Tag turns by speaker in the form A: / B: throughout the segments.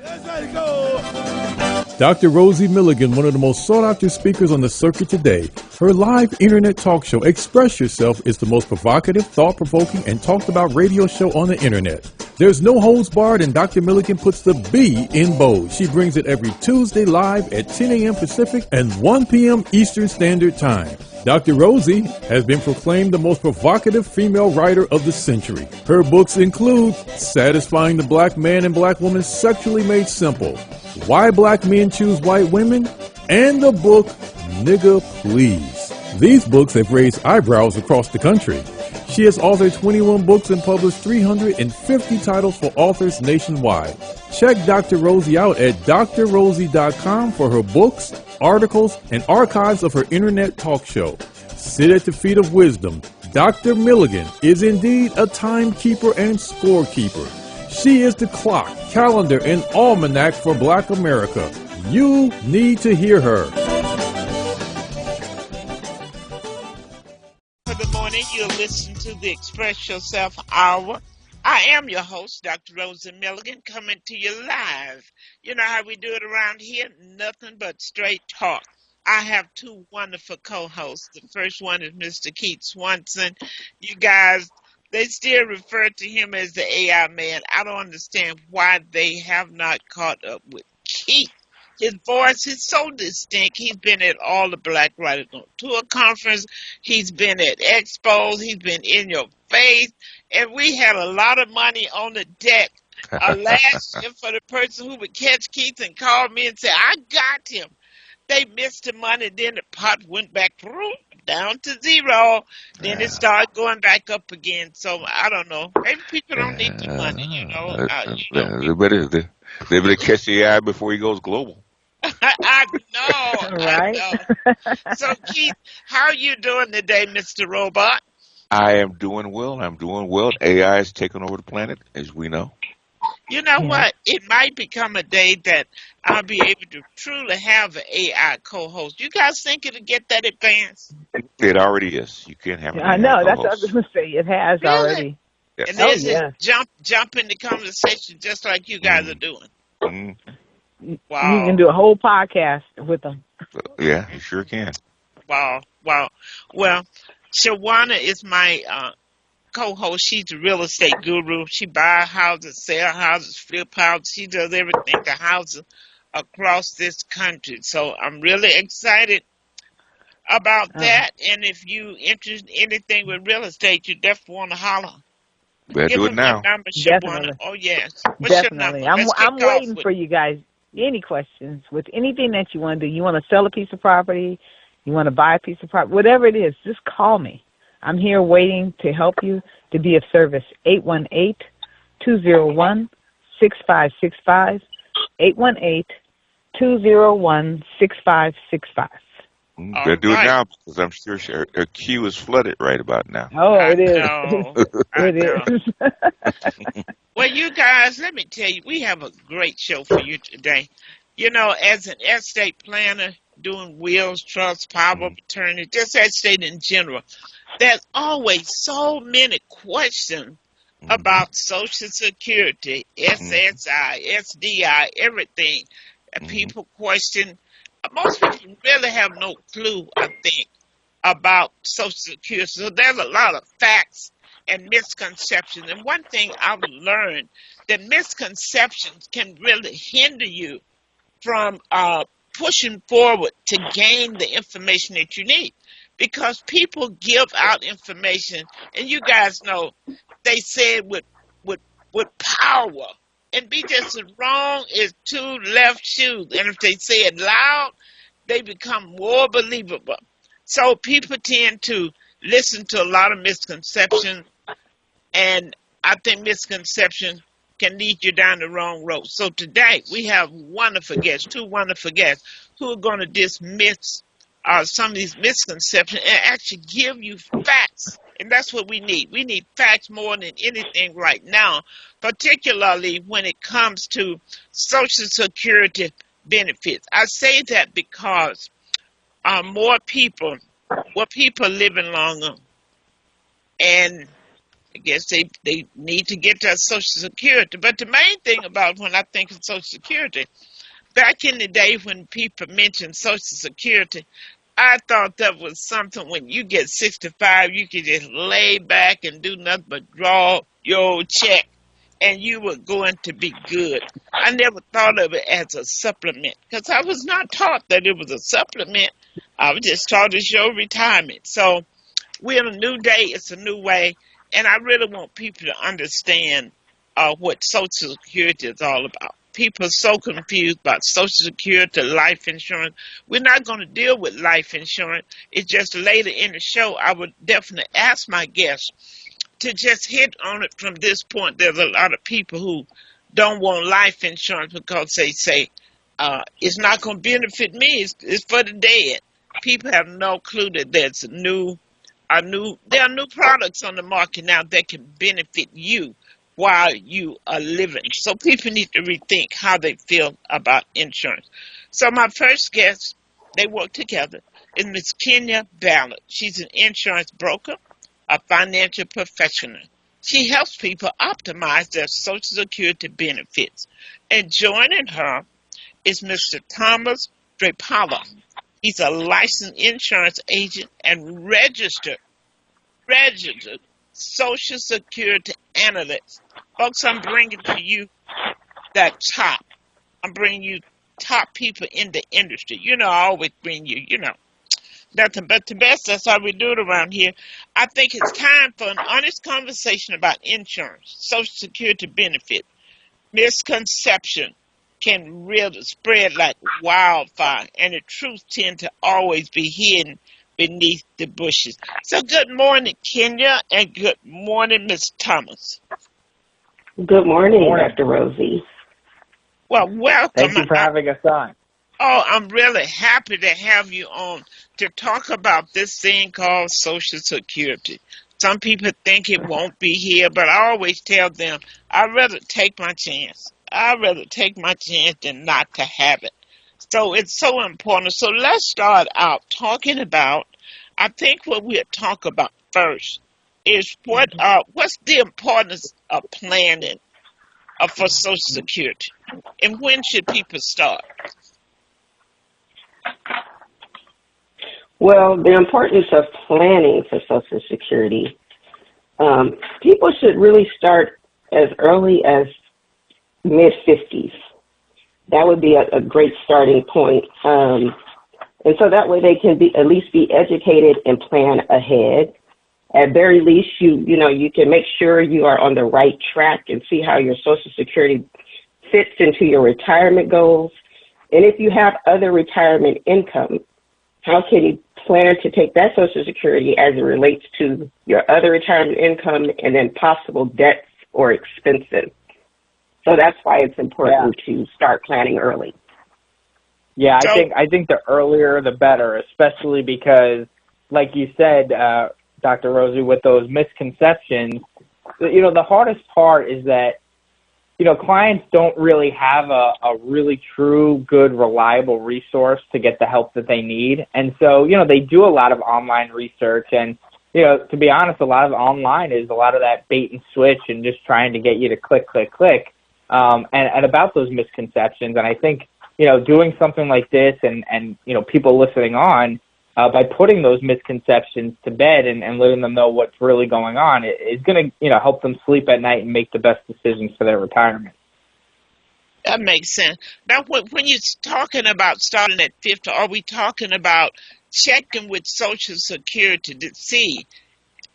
A: Let's go.
B: Dr. Rosie Milligan, one of the most sought-after speakers on the circuit today. Her live internet talk show, Express Yourself, is the most provocative, thought-provoking, and talked-about radio show on the internet. There's no holds barred, and Dr. Milligan puts the B in bold. She brings it every Tuesday live at 10 a.m. Pacific and 1 p.m. Eastern Standard Time. Dr. Rosie has been proclaimed the most provocative female writer of the century. Her books include Satisfying the Black Man and Black Woman Sexually Made Simple, Why Black Men Choose White Women, and the book Nigga Please. These books have raised eyebrows across the country. She has authored 21 books and published 350 titles for authors nationwide. Check Dr. Rosie out at drrosie.com for her books, articles, and archives of her internet talk show. Sit at the feet of wisdom. Dr. Milligan is indeed a timekeeper and scorekeeper. She is the clock, calendar, and almanac for Black America. You need to hear her.
C: Good morning. You're listening to the Express Yourself Hour. I am your host, Dr. Rosie Milligan, coming to you live. You know how we do it around here? Nothing but straight talk. I have two wonderful co-hosts. The first one is Mr. Keith Swanson. You guys, they still refer to him as the AI man. I don't understand why they have not caught up with Keith. His voice is so distinct. He's been at all the Black Writers on Tour conference. He's been at expos. He's been in your face. And we had a lot of money on the deck last year for the person who would catch Keith and call me and say, I got him. They missed the money. Then the pot went back down to zero. Then it started going back up again. So I don't know. Maybe people don't need the money, you know.
D: They better catch the AI before he goes global.
C: I know.
E: Right?
C: I know. So, Keith, how are you doing today, Mr. Robot?
D: I am doing well. AI is taking over the planet, as we know.
C: You know what? It might become a day that I'll be able to truly have an AI co-host. You guys think it'll get that advanced?
D: It already is. You can't have an AI
E: I know.
D: co-host.
E: That's what I was going to say. It has
C: Really?
E: already.
D: Yes.
C: And there's jump in the conversation just like you guys are doing.
D: Mm.
C: Wow.
E: You can do a whole podcast with them.
D: Yeah, you sure can.
C: Wow. Well, Shawannah is my co-host. She's a real estate guru. She buys houses, sell houses, flip houses. She does everything to houses across this country. So I'm really excited about that. And if you interested in anything with real estate, you definitely want to holler.
D: Better
C: Give
D: do it
C: him
D: now.
C: your number,
E: Definitely.
C: Shawannah. Oh, yes. What's
E: Definitely.
C: your number?
E: I'm waiting for you guys. Any questions with anything that you want to do. You want to sell a piece of property, you want to buy a piece of property, whatever it is, just call me. I'm here waiting to help you, to be of service. 818-201-6565. 818-201-6565.
D: Better do it now because I'm sure her queue is flooded right about now.
E: Oh, it is.
C: It is. Well, you guys, let me tell you, we have a great show for you today. You know, as an estate planner, doing wills, trusts, power of attorney, just estate in general, there's always so many questions about Social Security, SSI, SDI, everything. And people question. Most people really have no clue, I think, about Social Security. So there's a lot of facts and misconceptions. And one thing I've learned, that misconceptions can really hinder you from pushing forward to gain the information that you need. Because people give out information, and you guys know, they say it with power. And be just as wrong as two left shoes. And if they say it loud, they become more believable. So people tend to listen to a lot of misconceptions, and I think misconceptions can lead you down the wrong road. So today we have wonderful guests, two wonderful guests, who are going to dismiss some of these misconceptions and actually give you facts. And that's what we need. We need facts more than anything right now, particularly when it comes to Social Security benefits. I say that because people are living longer. And I guess they need to get that Social Security. But the main thing about when I think of Social Security, back in the day when people mentioned Social Security, I thought that was something when you get 65, you could just lay back and do nothing but draw your check and you were going to be good. I never thought of it as a supplement because I was not taught that it was a supplement. I was just taught it's your retirement. So we're in a new day. It's a new way. And I really want people to understand what Social Security is all about. People are so confused about Social Security, life insurance. We're not going to deal with life insurance. It's just later in the show, I would definitely ask my guests to just hit on it from this point. There's a lot of people who don't want life insurance because they say it's not going to benefit me. It's for the dead. People have no clue that there are new products on the market now that can benefit you while you are living. So people need to rethink how they feel about insurance. So my first guest, they work together, is Miss Kenya Ballard. She's an insurance broker, a financial professional. She helps people optimize their Social Security benefits. And joining her is Mr. Thomas Drapala. He's a licensed insurance agent and registered Social Security analyst. Folks, I'm bringing to you that top. I'm bringing you top people in the industry. You know, I always bring you, nothing but the best. That's how we do it around here. I think it's time for an honest conversation about insurance, Social Security benefit. Misconception can really spread like wildfire, and the truth tends to always be hidden beneath the bushes. So good morning, Kenya, and good morning, Ms. Thomas.
F: Good morning, Dr. Rosie.
C: Well, welcome.
A: Thank you for having us on.
C: Oh, I'm really happy to have you on to talk about this thing called Social Security. Some people think it won't be here, but I always tell them I'd rather take my chance. I'd rather take my chance than not to have it. So it's so important. So let's start out talking about, I think what we'll talk about first is what's the importance of planning for Social Security, and when should people start?
F: Well, the importance of planning for Social Security, people should really start as early as mid-50s. That would be a great starting point. And so that way they can at least be educated and plan ahead. At very least, you can make sure you are on the right track and see how your Social Security fits into your retirement goals. And if you have other retirement income, how can you plan to take that Social Security as it relates to your other retirement income and then possible debts or expenses? So that's why it's important to start planning early.
A: Yeah, I think the earlier the better, especially because, like you said, Dr. Rosie, with those misconceptions, the hardest part is that, clients don't really have a really true, good, reliable resource to get the help that they need. And so, they do a lot of online research. And, to be honest, a lot of online is a lot of that bait and switch and just trying to get you to click. And about those misconceptions. And I think, doing something like this and people listening on, by putting those misconceptions to bed and letting them know what's really going on, is going to, help them sleep at night and make the best decisions for their retirement.
C: That makes sense. Now, when you're talking about starting at 50, are we talking about checking with Social Security to see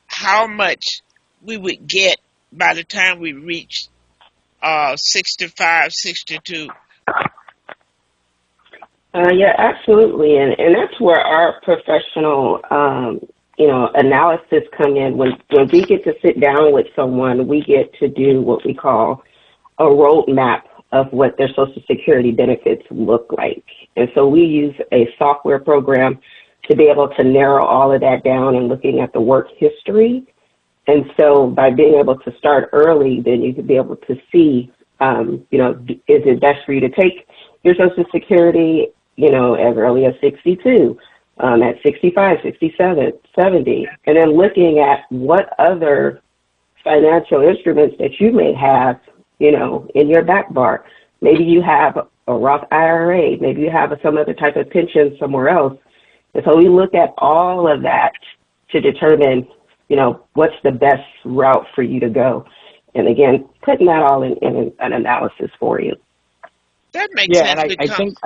C: how much we would get by the time we reach 65, 62?
F: Yeah, absolutely. And that's where our professional, analysis come in. When we get to sit down with someone, we get to do what we call a roadmap of what their Social Security benefits look like. And so we use a software program to be able to narrow all of that down and looking at the work history. And so by being able to start early, then you could be able to see, is it best for you to take your Social Security, as early as 62, at 65, 67, 70, and then looking at what other financial instruments that you may have, in your back bar. Maybe you have a Roth IRA. Maybe you have some other type of pension somewhere else. And so we look at all of that to determine, what's the best route for you to go. And again, putting that all in an analysis for you.
C: That makes sense.
A: And I think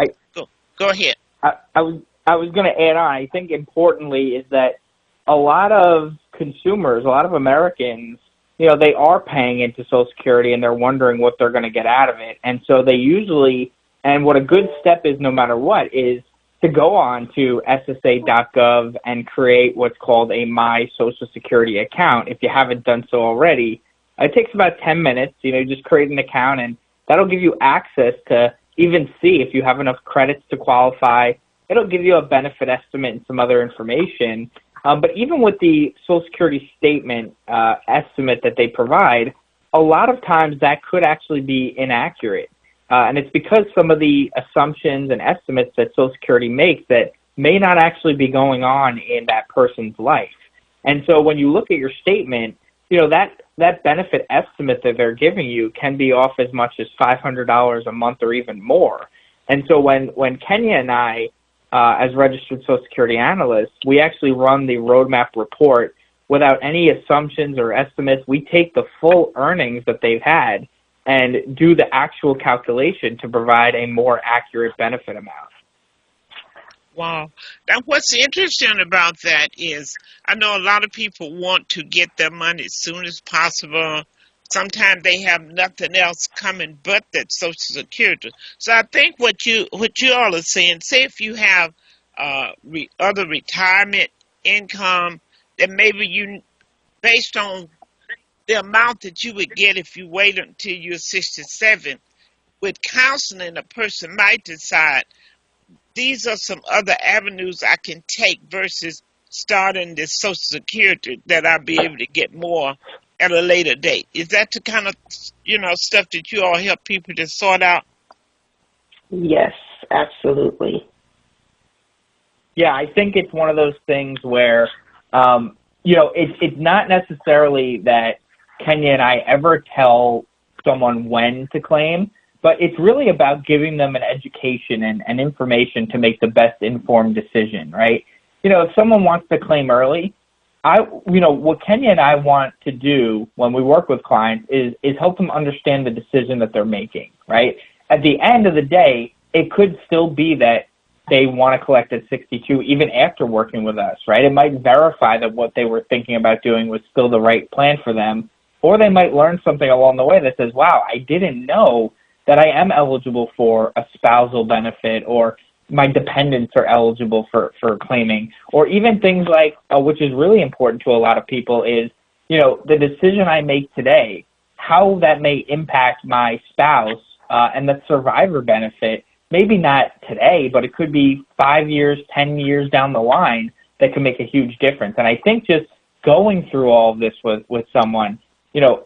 C: go ahead.
A: I was going to add on. I think importantly is that a lot of consumers, a lot of Americans, they are paying into Social Security and they're wondering what they're going to get out of it. And so they usually, and what a good step is no matter what, is to go on to SSA.gov and create what's called a My Social Security account if you haven't done so already. It takes about 10 minutes, just create an account, and that'll give you access to even see if you have enough credits to qualify. It'll give you a benefit estimate and some other information. But even with the Social Security statement estimate that they provide, a lot of times that could actually be inaccurate. And it's because some of the assumptions and estimates that Social Security makes that may not actually be going on in that person's life. And so when you look at your statement, that benefit estimate that they're giving you can be off as much as $500 a month or even more. And so when Kenya and I, as registered Social Security analysts, we actually run the roadmap report without any assumptions or estimates. We take the full earnings that they've had and do the actual calculation to provide a more accurate benefit amount.
C: Wow. Now, what's interesting about that is I know a lot of people want to get their money as soon as possible. Sometimes they have nothing else coming but that Social Security. So I think what you all are saying, say if you have other retirement income, then maybe you, based on the amount that you would get if you wait until you're 67, with counseling, a person might decide these are some other avenues I can take versus starting this Social Security that I'll be able to get more at a later date. Is that the kind of, stuff that you all help people to sort out?
F: Yes, absolutely.
A: Yeah, I think it's one of those things where, it's not necessarily that Kenya and I ever tell someone when to claim, but it's really about giving them an education and information to make the best informed decision, right? If someone wants to claim early, what Kenya and I want to do when we work with clients is help them understand the decision that they're making, right? At the end of the day, it could still be that they want to collect at 62 even after working with us, right? It might verify that what they were thinking about doing was still the right plan for them, or they might learn something along the way that says, wow, I didn't know that I am eligible for a spousal benefit, or my dependents are eligible for claiming, or even things like, which is really important to a lot of people, is, the decision I make today, how that may impact my spouse and the survivor benefit, maybe not today, but it could be 5 years, 10 years down the line that can make a huge difference. And I think just going through all of this with someone,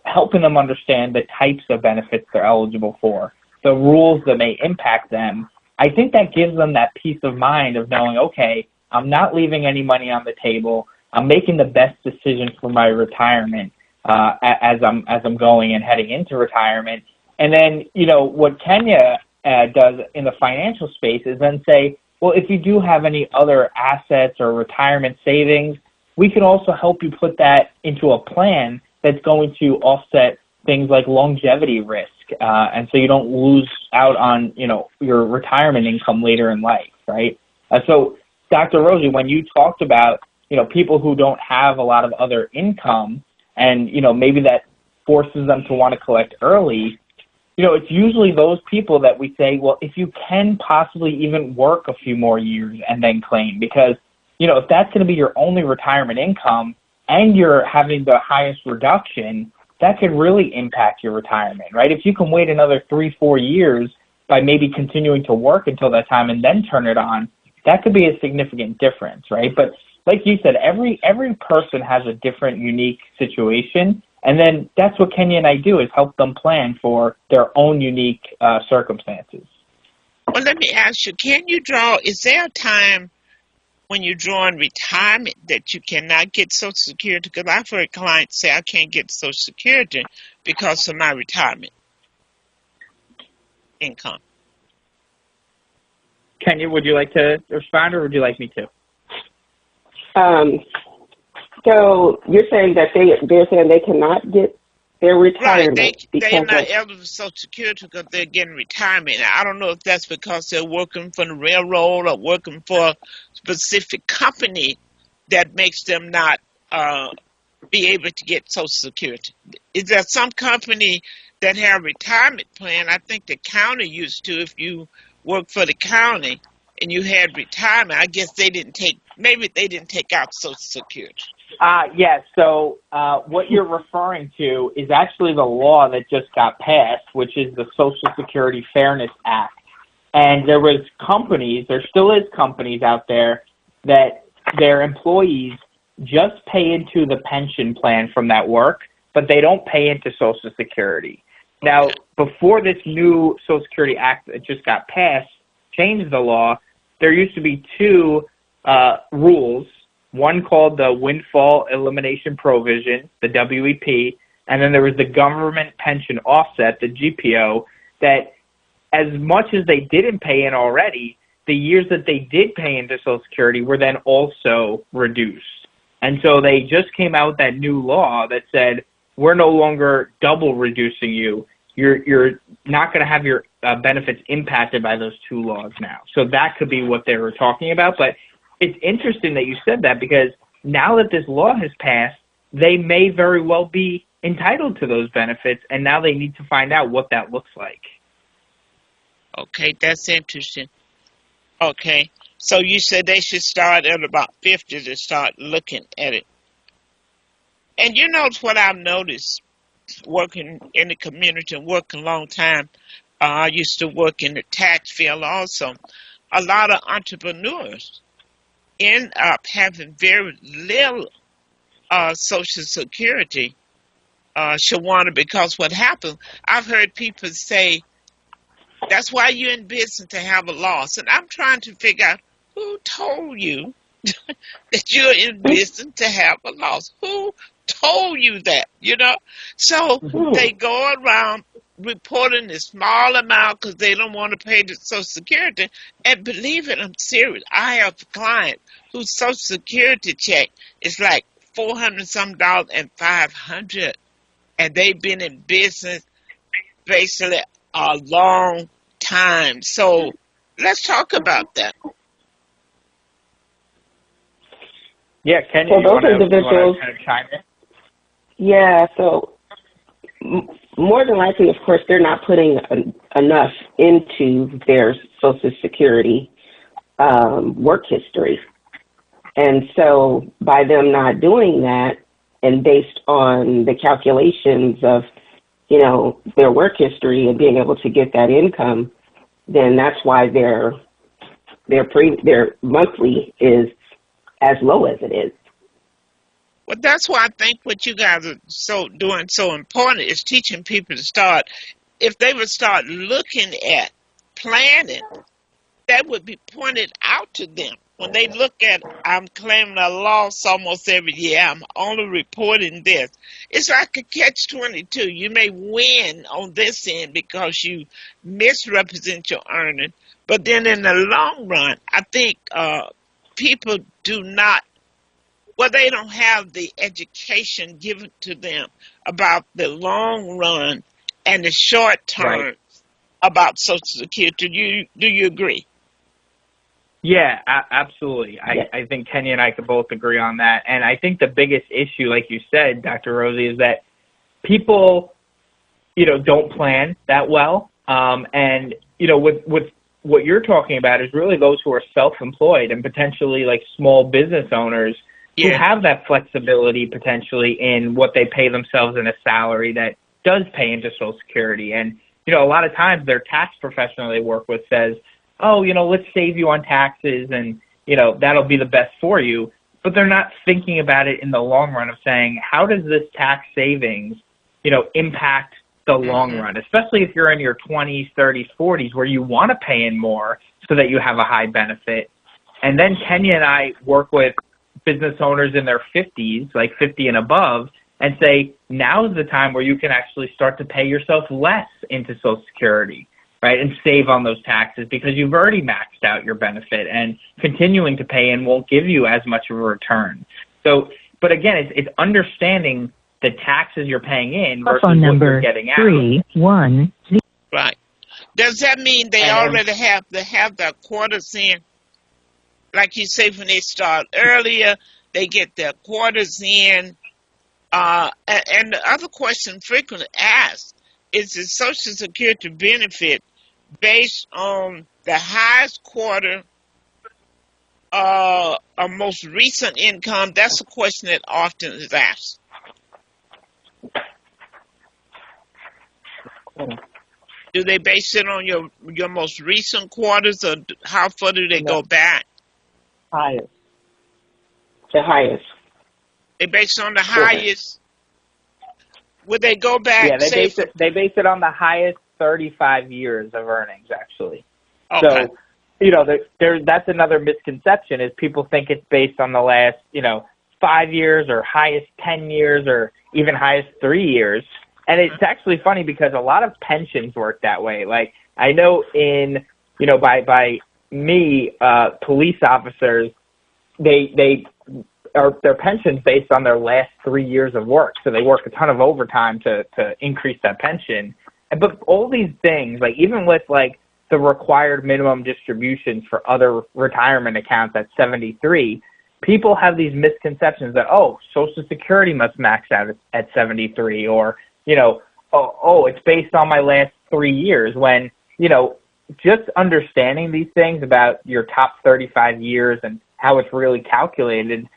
A: helping them understand the types of benefits they're eligible for, the rules that may impact them, I think that gives them that peace of mind of knowing, okay, I'm not leaving any money on the table. I'm making the best decision for my retirement as I'm going and heading into retirement. And then, what Kenya does in the financial space is then say, well, if you do have any other assets or retirement savings, we can also help you put that into a plan that's going to offset things like longevity risk. And so you don't lose out on, your retirement income later in life, right? So, Dr. Rosie, when you talked about, people who don't have a lot of other income and, maybe that forces them to want to collect early, it's usually those people that we say, well, if you can possibly even work a few more years and then claim, because, if that's going to be your only retirement income and you're having the highest reduction, that could really impact your retirement, right? If you can wait another 3-4 years by maybe continuing to work until that time and then turn it on, that could be a significant difference, right? But like you said, every person has a different, unique situation. And then that's what Kenya and I do, is help them plan for their own unique circumstances.
C: Well, let me ask you, is there a time when you draw in retirement that you cannot get Social Security? Because I've heard clients say, I can't get Social Security because of my retirement income.
A: Kenya, would you like to respond, or would you like me to?
F: So you're saying that they're saying they cannot get their retirement
C: Right, they're
F: because
C: not
F: of,
C: eligible for Social Security because they're getting retirement. I don't know if that's because they're working for the railroad or working for a specific company that makes them not be able to get Social Security. Is there some company that have a retirement plan? I think the county used to. If you work for the county and you had retirement, I guess maybe they didn't take out Social Security.
A: Yes. So what you're referring to is actually the law that just got passed, which is the Social Security Fairness Act. And there still is companies out there that their employees just pay into the pension plan from that work, but they don't pay into Social Security. Now, before this new Social Security Act that just got passed changed the law, there used to be two rules. One called the Windfall Elimination Provision, the WEP, and then there was the Government Pension Offset, the GPO, that as much as they didn't pay in already, the years that they did pay into Social Security were then also reduced. And so they just came out with that new law that said, we're no longer double reducing you. You're not going to have your benefits impacted by those two laws now. So that could be what they were talking about, but it's interesting that you said that, because now that this law has passed, they may very well be entitled to those benefits, and now they need to find out what that looks like.
C: Okay, that's interesting. Okay, so you said they should start at about 50 to start looking at it. And you know what I've noticed working in the community and working a long time? I used to work in the tax field also. A lot of entrepreneurs end up having very little Social Security, Shawannah, because what happened, I've heard people say, that's why you're in business, to have a loss. And I'm trying to figure out, who told you that you're in business to have a loss? Who told you that, So they go around reporting a small amount because they don't want to pay the Social Security. And believe it, I'm serious. I have a client whose Social Security check is like $400 some and $500, and they've been in business basically a long time. So let's talk about that.
A: Yeah, Kenya,
F: so those individuals,
A: kind of chime in?
F: Yeah, so more than likely, of course, they're not putting enough into their Social Security work history. And so by them not doing that, and based on the calculations of, their work history and being able to get that income, then that's why their monthly is as low as it is.
C: Well, that's why I think what you guys are doing so important is teaching people to start. If they would start looking at planning, that would be pointed out to them. When they look at, I'm claiming a loss almost every year, I'm only reporting this. It's like a catch-22. You may win on this end because you misrepresent your earning, but then in the long run, I think people they don't have the education given to them about the long run and the short term about Social Security. Do you agree?
A: Yeah, absolutely. I think Kenya and I could both agree on that. And I think the biggest issue, like you said, Dr. Rosie, is that people, don't plan that well. And, with what you're talking about is really those who are self-employed and potentially like small business owners who have that flexibility potentially in what they pay themselves in a salary that does pay into Social Security. And, a lot of times their tax professional they work with says, oh, let's save you on taxes and, that'll be the best for you. But they're not thinking about it in the long run of saying, how does this tax savings, impact the long run, especially if you're in your 20s, 30s, 40s where you want to pay in more so that you have a high benefit. And then Kenya and I work with business owners in their 50s, like 50 and above, and say, now's the time where you can actually start to pay yourself less into Social Security, right, and save on those taxes because you've already maxed out your benefit, and continuing to pay in won't give you as much of a return. So, but again, it's understanding the taxes you're paying in versus what you're getting out.
E: 310.
C: Right. Does that mean they already have to have their quarters in? Like you say, when they start earlier, they get their quarters in. And the other question frequently asked is the Social Security benefit based on the highest quarter or most recent income? That's a question that often is asked. Do they base it on your most recent quarters, or how far do they go back?
F: Highest. The highest.
C: They base it on the highest. Would they go back?
A: Yeah, they base it on the highest 35 years of earnings, actually.
C: Okay.
A: So, that's another misconception is people think it's based on the last, 5 years or highest 10 years or even highest 3 years. And it's actually funny because a lot of pensions work that way. Like I know by me, police officers, their pension's based on their last 3 years of work. So they work a ton of overtime to increase that pension. But all these things, like even with like the required minimum distributions for other retirement accounts at 73, people have these misconceptions that, Social Security must max out at 73, or, it's based on my last 3 years, when, just understanding these things about your top 35 years and how it's really calculated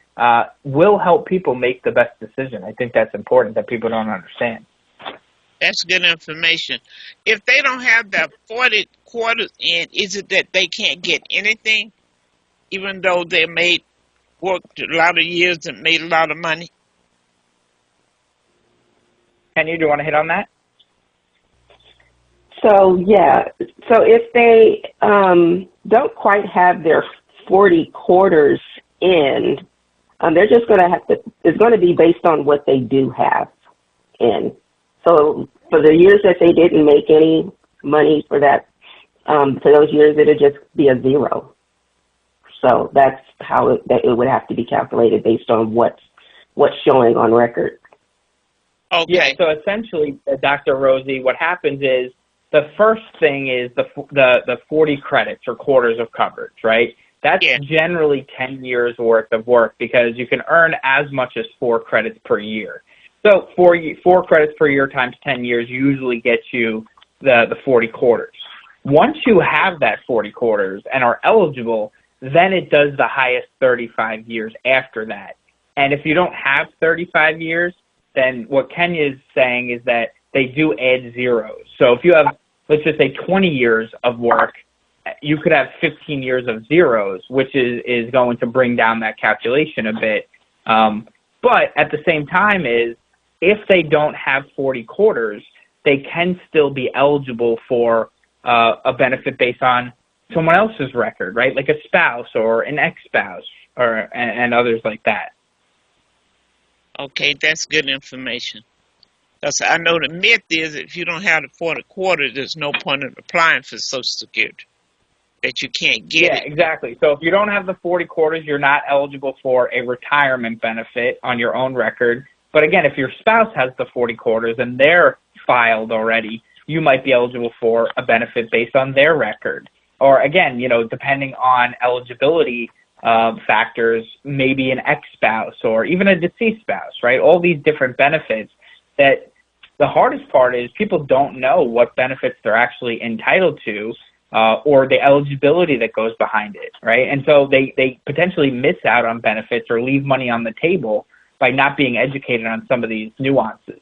A: will help people make the best decision. I think that's important that people don't understand.
C: That's good information. If they don't have the 40 quarters in, is it that they can't get anything, even though they worked a lot of years and made a lot of money?
A: Kenny, do you want to hit on that?
F: So, yeah. So if they don't quite have their 40 quarters in, they're just going to have to, it's going to be based on what they do have in. So for the years that they didn't make any money for that, for those years, it'll just be a zero. So that's how it would have to be calculated based on what's showing on record.
C: Okay.
A: Yeah, so essentially, Dr. Rosie, what happens is the first thing is the 40 credits or quarters of coverage, right? That's generally 10 years worth of work because you can earn as much as 4 credits per year. So 4 credits per year times 10 years usually gets you the 40 quarters. Once you have that 40 quarters and are eligible, then it does the highest 35 years after that. And if you don't have 35 years, then what Kenya is saying is that they do add zeros. So if you have, let's just say 20 years of work, you could have 15 years of zeros, which is going to bring down that calculation a bit. But at the same time if they don't have 40 quarters, they can still be eligible for a benefit based on someone else's record, right? Like a spouse or an ex-spouse and others like that.
C: Okay, that's good information. Because I know the myth is if you don't have the 40 quarters, there's no point in applying for Social Security, that you can't get it.
A: Yeah, exactly. So if you don't have the 40 quarters, you're not eligible for a retirement benefit on your own record. But again, if your spouse has the 40 quarters and they're filed already, you might be eligible for a benefit based on their record. Or again, depending on eligibility factors, maybe an ex-spouse or even a deceased spouse, right? All these different benefits that the hardest part is people don't know what benefits they're actually entitled to or the eligibility that goes behind it, right? And so they potentially miss out on benefits or leave money on the table by not being educated on some of these nuances.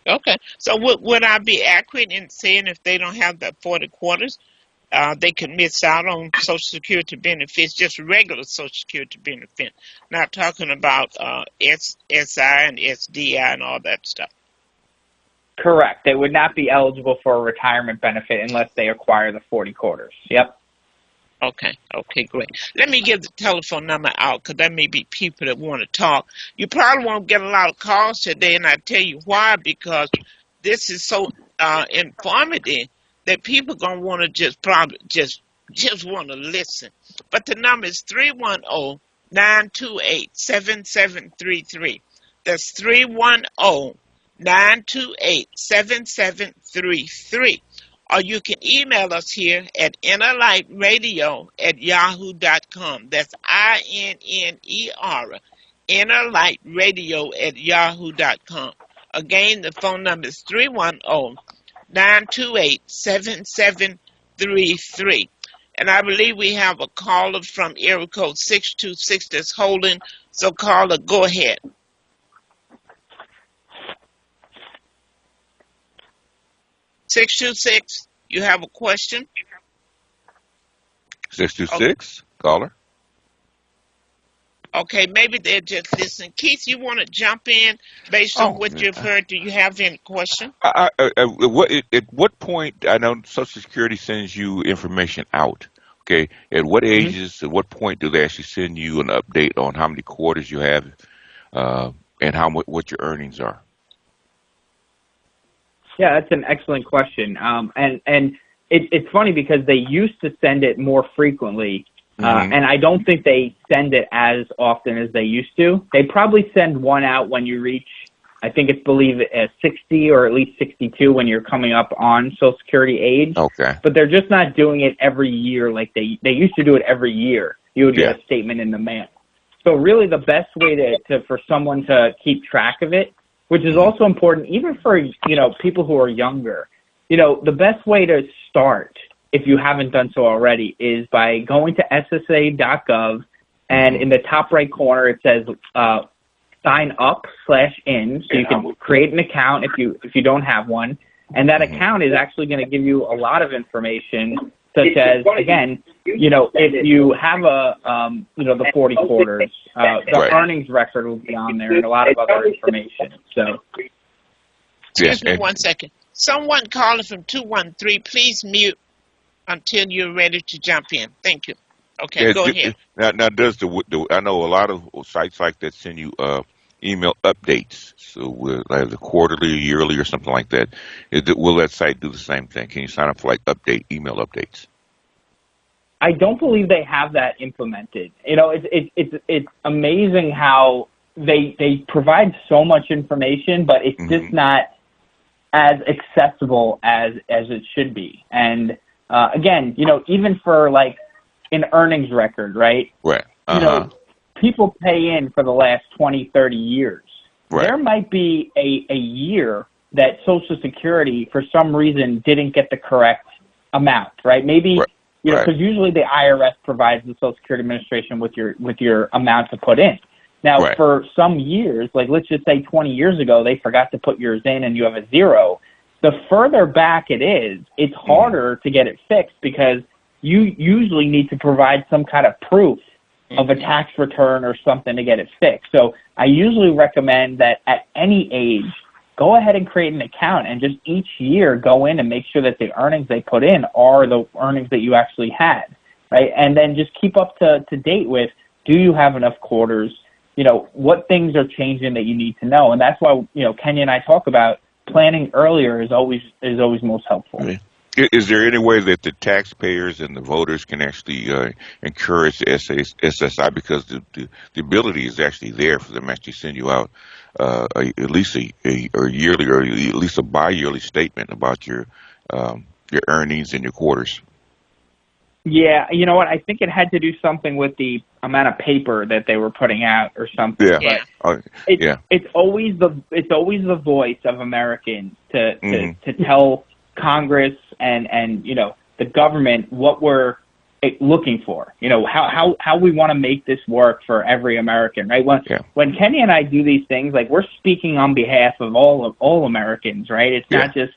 C: Okay. So would I be accurate in saying if they don't have the 40 quarters, they could miss out on Social Security benefits, just regular Social Security benefit, not talking about SI and SDI and all that stuff?
A: Correct. They would not be eligible for a retirement benefit unless they acquire the 40 quarters. Yep.
C: Okay, okay, great. Let me give the telephone number out because there may be people that want to talk. You probably won't get a lot of calls today, and I tell you why, because this is so informative that people gonna want to just probably just want to listen. But the number is 310-928-7733. That's 310-928-7733. Or you can email us here at innerlightradio@yahoo.com. That's INNER, innerlightradio@yahoo.com. Again, the phone number is 310-928-7733. And I believe we have a caller from area code 626 that's holding. So, caller, go ahead. 626, you have a question?
D: 626, caller.
C: Okay, maybe they're just listening. Keith, you want to jump in based on what you've heard? Do you have any question?
D: At what point, I know Social Security sends you information out, okay? At what ages, at what point do they actually send you an update on how many quarters you have and what your earnings are?
A: Yeah, that's an excellent question. And it's funny because they used to send it more frequently, and I don't think they send it as often as they used to. They probably send one out when you reach, I think it's believe 60 or at least 62 when you're coming up on Social Security age.
D: Okay.
A: But they're just not doing it every year like they used to do it every year. You would get a statement in the mail. So really the best way to for someone to keep track of it, which is also important even for, people who are younger. The best way to start, if you haven't done so already, is by going to ssa.gov, and in the top right corner it says sign up/in, so you can create an account if you don't have one, and that account is actually going to give you a lot of information, such as, again, if you have the 40 quarters, the earnings record will be on there and a lot of other information. So,
C: excuse me 1 second. Someone calling from 213, please mute until you're ready to jump in. Thank you. Okay, go ahead.
D: Now, does I know a lot of sites like that send you email updates, so like the quarterly, yearly, or something like that. Will that site do the same thing? Can you sign up for like email updates?
A: I don't believe they have that implemented. It's amazing how they provide so much information, but it's just not as accessible as it should be. And again, even for like an earnings record, right?
D: Right.
A: People pay in for the last 20, 30 years.
D: Right.
A: There might be a year that Social Security, for some reason, didn't get the correct amount, right? Maybe, because usually the IRS provides the Social Security Administration with your amount to put in. Now, for some years, like let's just say 20 years ago, they forgot to put yours in and you have a zero. The further back it is, it's harder to get it fixed because you usually need to provide some kind of proof of a tax return or something to get it fixed. So I usually recommend that at any age, go ahead and create an account and just each year go in and make sure that the earnings they put in are the earnings that you actually had, right? And then just keep up to date with, do you have enough quarters? What things are changing that you need to know? And that's why, Kenya and I talk about planning earlier is always most helpful.
D: Okay. Is there any way that the taxpayers and the voters can actually encourage the SSI, because the ability is actually there for them to actually send you out at least a yearly or at least a bi-yearly statement about your earnings and your quarters?
A: Yeah, you know what? I think it had to do something with the amount of paper that they were putting out or something.
D: Yeah.
A: But it's always the voice of Americans to tell Congress and the government what we're looking for. How we want to make this work for every American, right? When Kenya and I do these things, like we're speaking on behalf of all Americans, right? It's not just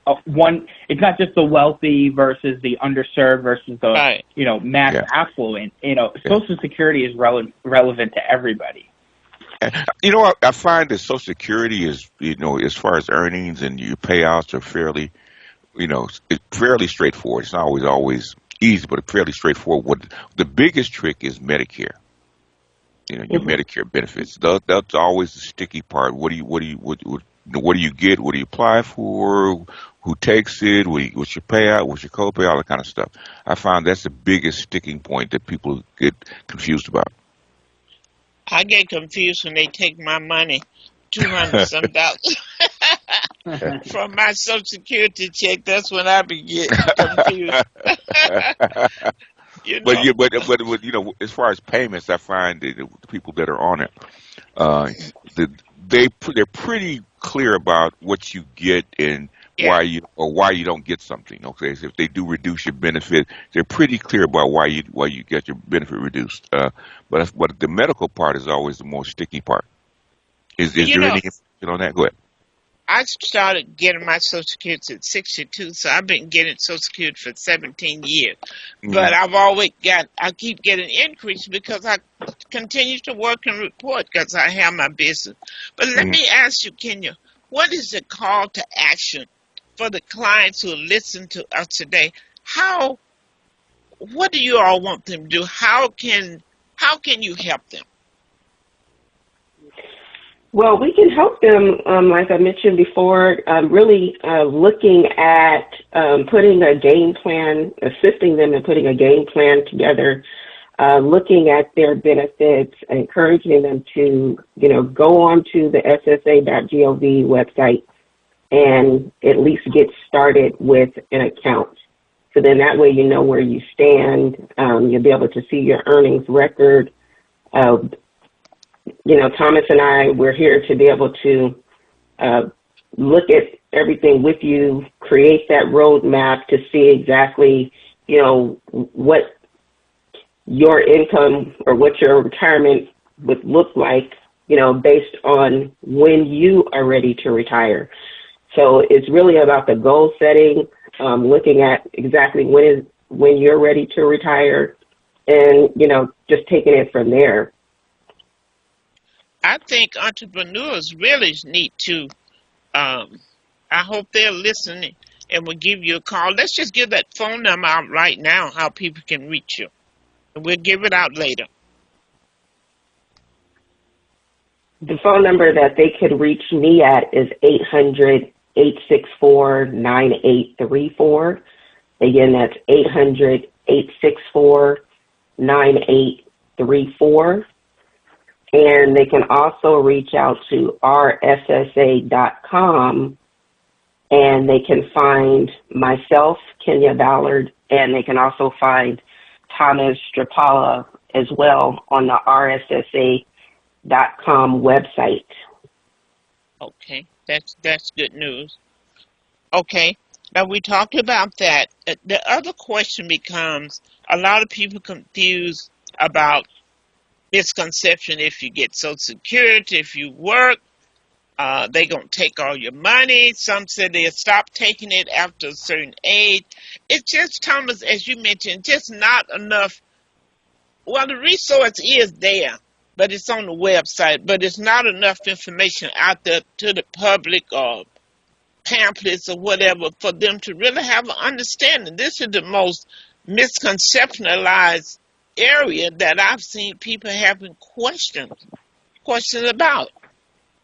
A: it's not just the wealthy versus the underserved versus the mass affluent. Social Security is relevant to everybody.
D: I find that Social Security is, as far as earnings and your payouts are fairly, it's fairly straightforward. It's not always easy, but fairly straightforward. What the biggest trick is Medicare. Your Medicare benefits. That's always the sticky part. What do you get? What do you apply for? Who takes it? What's your payout? What's your copay? All that kind of stuff. I found that's the biggest sticking point that people get confused about.
C: I get confused when they take my money, $200 some from my Social Security check. That's when I be getting confused.
D: But as far as payments, I find that the people that are on it, they're pretty clear about what you get and why you don't get something. Okay, so if they do reduce your benefit, they're pretty clear about why you get your benefit reduced. But the medical part is always the most sticky part. Is there any information on that? Go ahead.
C: I started getting my Social Security at 62, so I've been getting Social Security for 17 years. Mm-hmm. But I keep getting increase because I continue to work and report because I have my business. But let me ask you, Kenya, what is the call to action for the clients who listen to us today? What do you all want them to do? How can you help them?
F: Well, we can help them, like I mentioned before, really looking at putting a game plan, assisting them in putting a game plan together, looking at their benefits, encouraging them to, go on to the ssa.gov website and at least get started with an account. So then that way you know where you stand. You'll be able to see your earnings record. Thomas and I, we're here to be able to look at everything with you, create that roadmap to see exactly, what your income or what your retirement would look like, based on when you are ready to retire. So it's really about the goal setting, looking at exactly when you're ready to retire and, just taking it from there.
C: I think entrepreneurs really need to, I hope they're listening and will give you a call. Let's just give that phone number out right now, how people can reach you. And we'll give it out later.
F: The phone number that they could reach me at is 800-864-9834. Again, that's 800-864-9834. And they can also reach out to rssa.com, and they can find myself, Kenya Ballard, and they can also find Thomas Strapala as well on the rssa.com website.
C: Okay, that's good news. Okay, now we talked about that. The other question becomes, a lot of people confused about misconception. If you get Social Security, if you work, they're going to take all your money. Some said they'll stop taking it after a certain age. It's just, Thomas, as you mentioned, just not enough. Well, the resource is there, but it's on the website, but it's not enough information out there to the public or pamphlets or whatever for them to really have an understanding. This is the most misconceptualized area that I've seen people having questions about.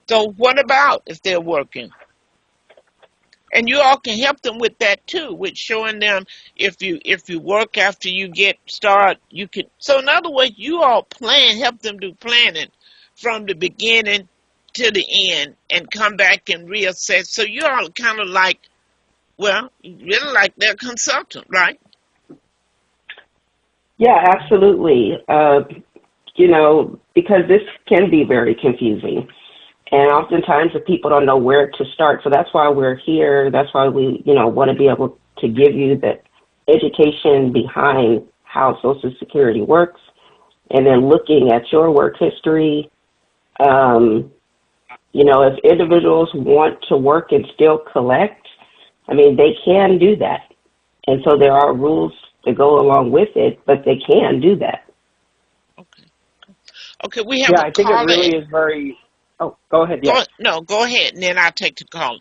C: So what about if they're working? And you all can help them with that too, with showing them if you work after you get started, you can. So in other words, you all help them do planning from the beginning to the end and come back and reassess. So you all kind of like, really like their consultant, right?
F: Yeah, absolutely. Because this can be very confusing. And oftentimes the people don't know where to start. So that's why we're here. That's why we, want to be able to give you the education behind how Social Security works. And then looking at your work history, if individuals want to work and still collect, they can do that. And so there are rules to go along with it, but they can do that.
C: Okay, we have a
A: I think
C: caller.
A: it really is very... Oh, go ahead. Yeah.
C: Go ahead, and then I'll take the call.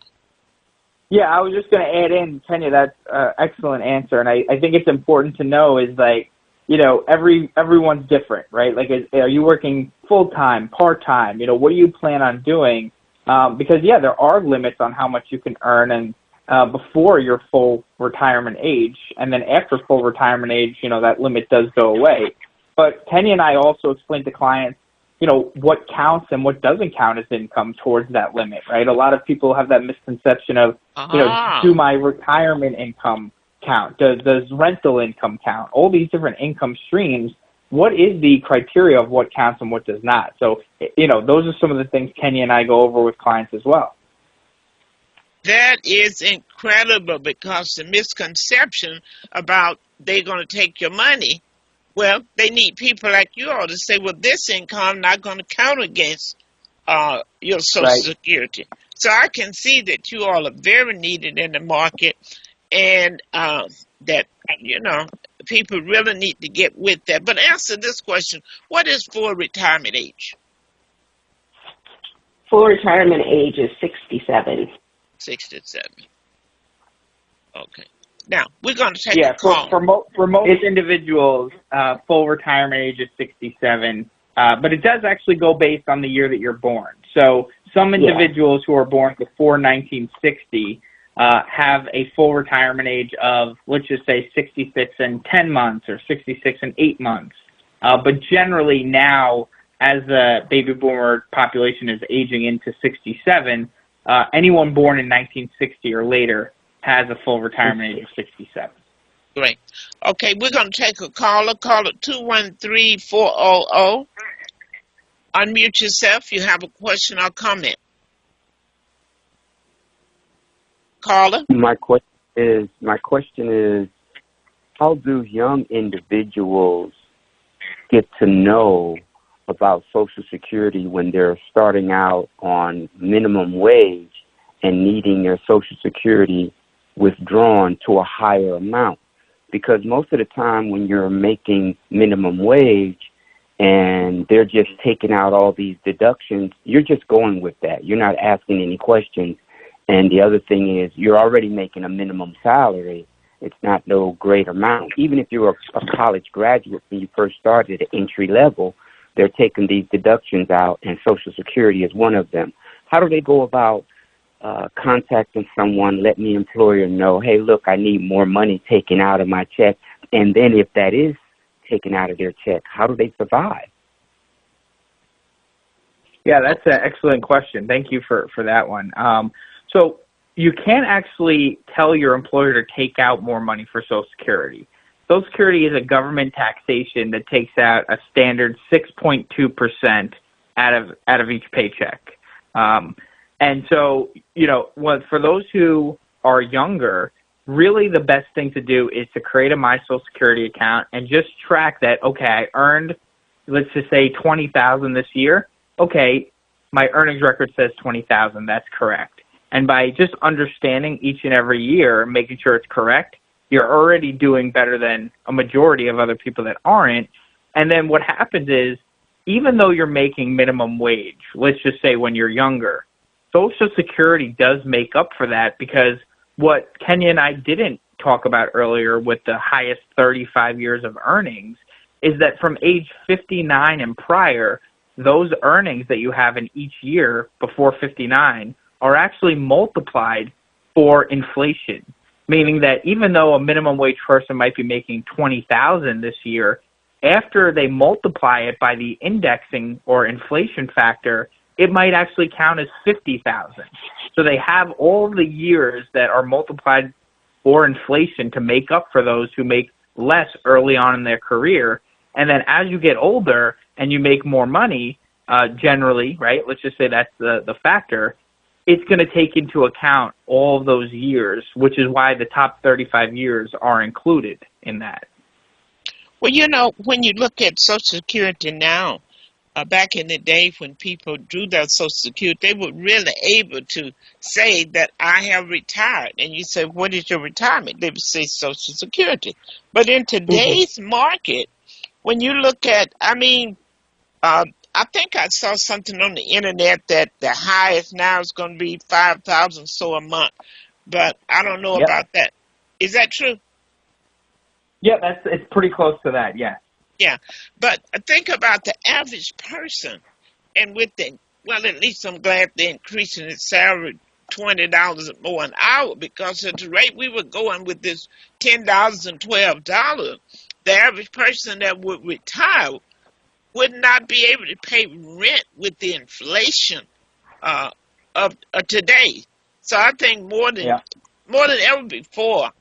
A: Yeah, I was just going to add in, Kenya, that's an excellent answer. And I think it's important to know is like, everyone's different, right? Like, are you working full-time, part-time? What do you plan on doing? Because, yeah, there are limits on how much you can earn and before your full retirement age. And then after full retirement age, that limit does go away. But Kenya and I also explain to clients, what counts and what doesn't count as income towards that limit, right? A lot of people have that misconception of, do my retirement income count? Does rental income count? All these different income streams, what is the criteria of what counts and what does not? So, those are some of the things Kenya and I go over with clients as well.
C: That is incredible, because the misconception about they're going to take your money, well, they need people like you all to say, well, this income not going to count against your Social Security. So I can see that you all are very needed in the market, and that, people really need to get with that. But answer this question: what is full retirement age?
F: Full retirement age is 67.
C: 67. Okay. Now, we're going to take a call.
A: For most individuals, full retirement age is 67, but it does actually go based on the year that you're born. So some individuals who are born before 1960 have a full retirement age of, let's just say, 66 and 10 months or 66 and 8 months. But generally now, as the baby boomer population is aging into 67, anyone born in 1960 or later has a full retirement age of 67.
C: Great. Okay, we're going to take a caller. Caller 213-400. Unmute yourself. You have a question or comment. Caller?
G: My question is, how do young individuals get to know about Social Security when they're starting out on minimum wage and needing their Social Security withdrawn to a higher amount? Because most of the time when you're making minimum wage and they're just taking out all these deductions, you're just going with that. You're not asking any questions. And the other thing is, you're already making a minimum salary. It's not no great amount. Even if you're a college graduate when you first started at entry level, they're taking these deductions out, and Social Security is one of them. How do they go about contacting someone, letting the employer know, hey, look, I need more money taken out of my check? And then if that is taken out of their check, how do they survive?
A: Yeah, that's an excellent question. Thank you for that one. So you can't actually tell your employer to take out more money for Social Security. Social Security is a government taxation that takes out a standard 6.2% out of each paycheck. And so, for those who are younger, really the best thing to do is to create a My Social Security account and just track that, okay, I earned, let's just say $20,000 this year. Okay, my earnings record says $20,000. That's correct. And by just understanding each and every year, making sure it's correct, you're already doing better than a majority of other people that aren't. And then what happens is, even though you're making minimum wage, let's just say when you're younger, Social Security does make up for that, because what Kenya and I didn't talk about earlier with the highest 35 years of earnings is that from age 59 and prior, those earnings that you have in each year before 59 are actually multiplied for inflation, meaning that even though a minimum wage person might be making $20,000 this year, after they multiply it by the indexing or inflation factor, it might actually count as $50,000. So they have all the years that are multiplied for inflation to make up for those who make less early on in their career. And then as you get older and you make more money, generally, right, let's just say that's the factor, it's going to take into account all of those years, which is why the top 35 years are included in that.
C: Well, when you look at Social Security now, back in the day when people drew their Social Security, they were really able to say that I have retired. And you say, what is your retirement? They would say Social Security. But in today's market, when you look at, I think I saw something on the internet that the highest now is going to be $5,000 so a month. but I don't know
A: Yep.
C: about that. Is that true?
A: Yeah, it's pretty close to that. Yeah.
C: Yeah, but think about the average person, and well, at least I'm glad they're increasing his salary $20 more an hour, because at the rate we were going with this $10 and $12, the average person that would retire would not be able to pay rent with the inflation of today. So I think more than ever before,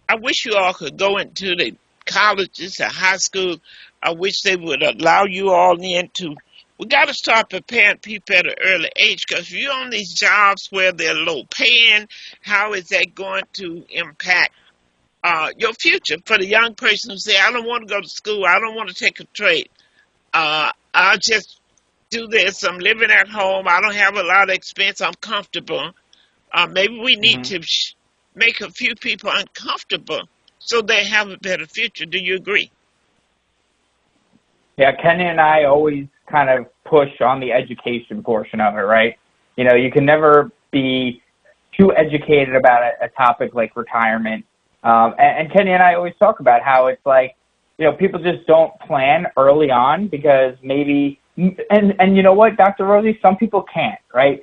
C: I wish you all could go into the colleges or high school. I wish they would allow you all into. We got to start preparing people at an early age, because if you're on these jobs where they're low paying, how is that going to impact your future? For the young person who say, I don't want to go to school, I don't want to take a trade, I'll just do this, I'm living at home, I don't have a lot of expense, I'm comfortable. Maybe we need to make a few people uncomfortable so they have a better future. Do you agree?
A: Yeah, Kenny and I always kind of push on the education portion of it, right? You know, you can never be too educated about a topic like retirement. And Kenny and I always talk about how it's like, you know, people just don't plan early on because maybe, and you know what, Dr. Rosie, some people can't, right?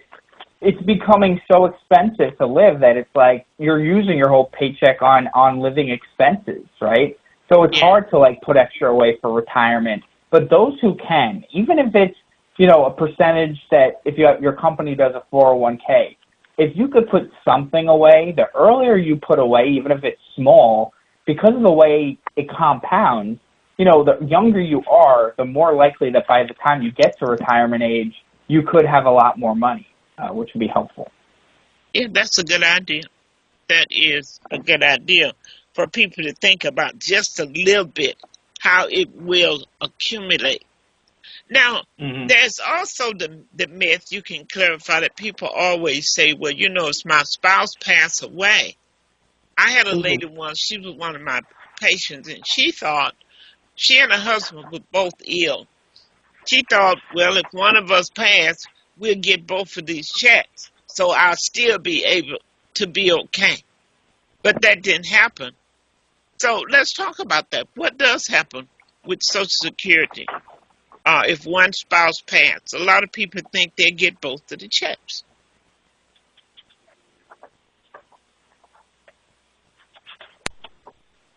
A: It's becoming so expensive to live that it's like you're using your whole paycheck on living expenses, right? So it's hard to like put extra away for retirement. But those who can, even if it's, you know, a percentage that if your company does a 401k, if you could put something away, the earlier you put away, even if it's small, because of the way it compounds, you know, the younger you are, the more likely that by the time you get to retirement age, you could have a lot more money, which would be helpful.
C: Yeah, that's a good idea. That is a good idea for people to think about just a little bit how it will accumulate. Now, there's also the myth you can clarify that people always say, well, you know, if my spouse passed away. I had a lady once, she was one of my patients, and she thought, she and her husband were both ill. She thought, well, if one of us passed, we'll get both of these checks, so I'll still be able to be okay. But that didn't happen. So let's talk about that. What does happen with Social Security if one spouse passed? A lot of people think they get both of the checks.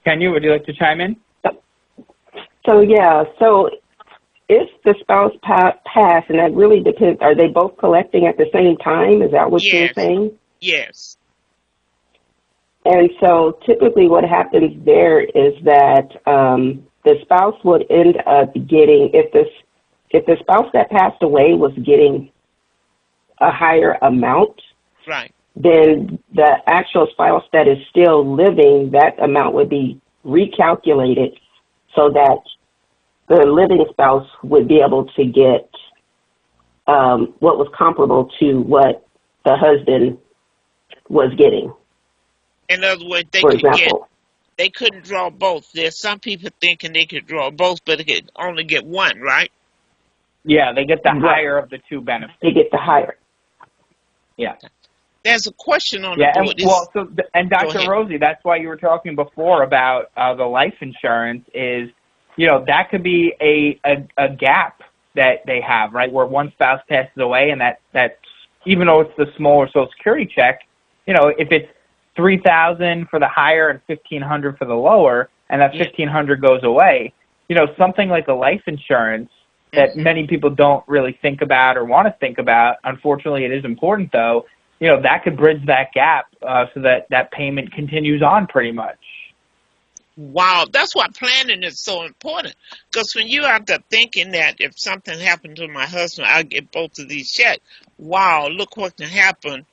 A: Kenny, would you like to chime in?
F: So if the spouse passed, and that really depends, are they both collecting at the same time? Is that what you're saying?
C: Yes.
F: And so typically what happens there is that the spouse would end up getting, if the spouse that passed away was getting a higher amount,
C: right,
F: then the actual spouse that is still living, that amount would be recalculated so that the living spouse would be able to get what was comparable to what the husband was getting.
C: In other words, they couldn't draw both. There's some people thinking they could draw both, but they could only get one, right?
A: Yeah, they get the higher of the two benefits.
F: They get the higher.
A: Yeah.
C: There's a question on the board.
A: And Dr. Rosie, that's why you were talking before about the life insurance is, you know, that could be a gap that they have, right, where one spouse passes away, and that even though it's the smaller Social Security check, you know, if it's $3,000 for the higher and $1,500 for the lower, and that $1,500 goes away, you know, something like a life insurance that many people don't really think about or want to think about. Unfortunately, it is important, though. You know, that could bridge that gap so that payment continues on pretty much.
C: Wow, that's why planning is so important. Because when you out there thinking that if something happened to my husband, I'll get both of these checks. Wow, look what can happen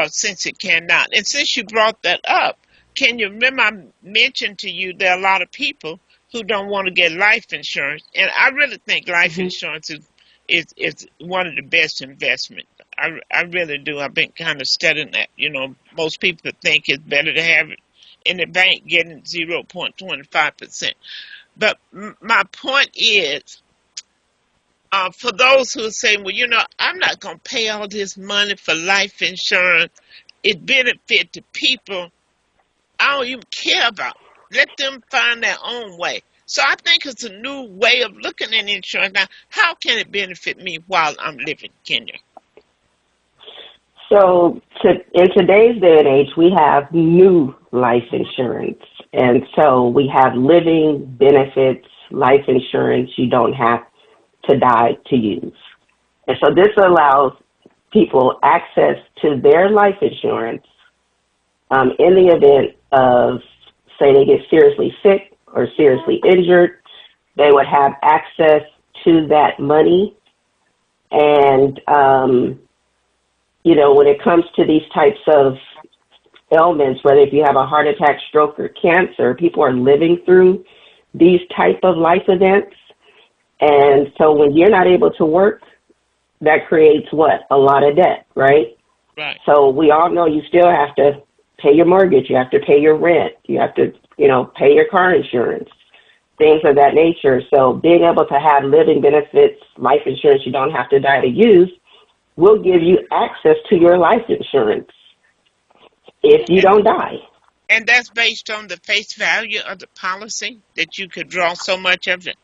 C: since it cannot. And since you brought that up, can you remember I mentioned to you there are a lot of people who don't want to get life insurance. And I really think life insurance is one of the best investments. I really do. I've been kind of studying that. You know, most people think it's better to have it in the bank getting 0.25%. But my point is, for those who are saying, well, you know, I'm not going to pay all this money for life insurance, it benefit the people I don't even care about. Let them find their own way. So I think it's a new way of looking at insurance. Now, how can it benefit me while I'm living, Kenya?
F: So in today's day and age, we have new life insurance. And so we have living benefits, life insurance you don't have to die to use. And so this allows people access to their life insurance in the event of, say, they get seriously sick or seriously injured. They would have access to that money. And, when it comes to these types of ailments, whether if you have a heart attack, stroke, or cancer, people are living through these type of life events. And so when you're not able to work, that creates what? A lot of debt, right?
C: Right.
F: So we all know you still have to pay your mortgage, you have to pay your rent, you have to, pay your car insurance, things of that nature. So being able to have living benefits, life insurance you don't have to die to use, will give you access to your life insurance if you don't die.
C: And that's based on the face value of the policy, that you could draw so much of it?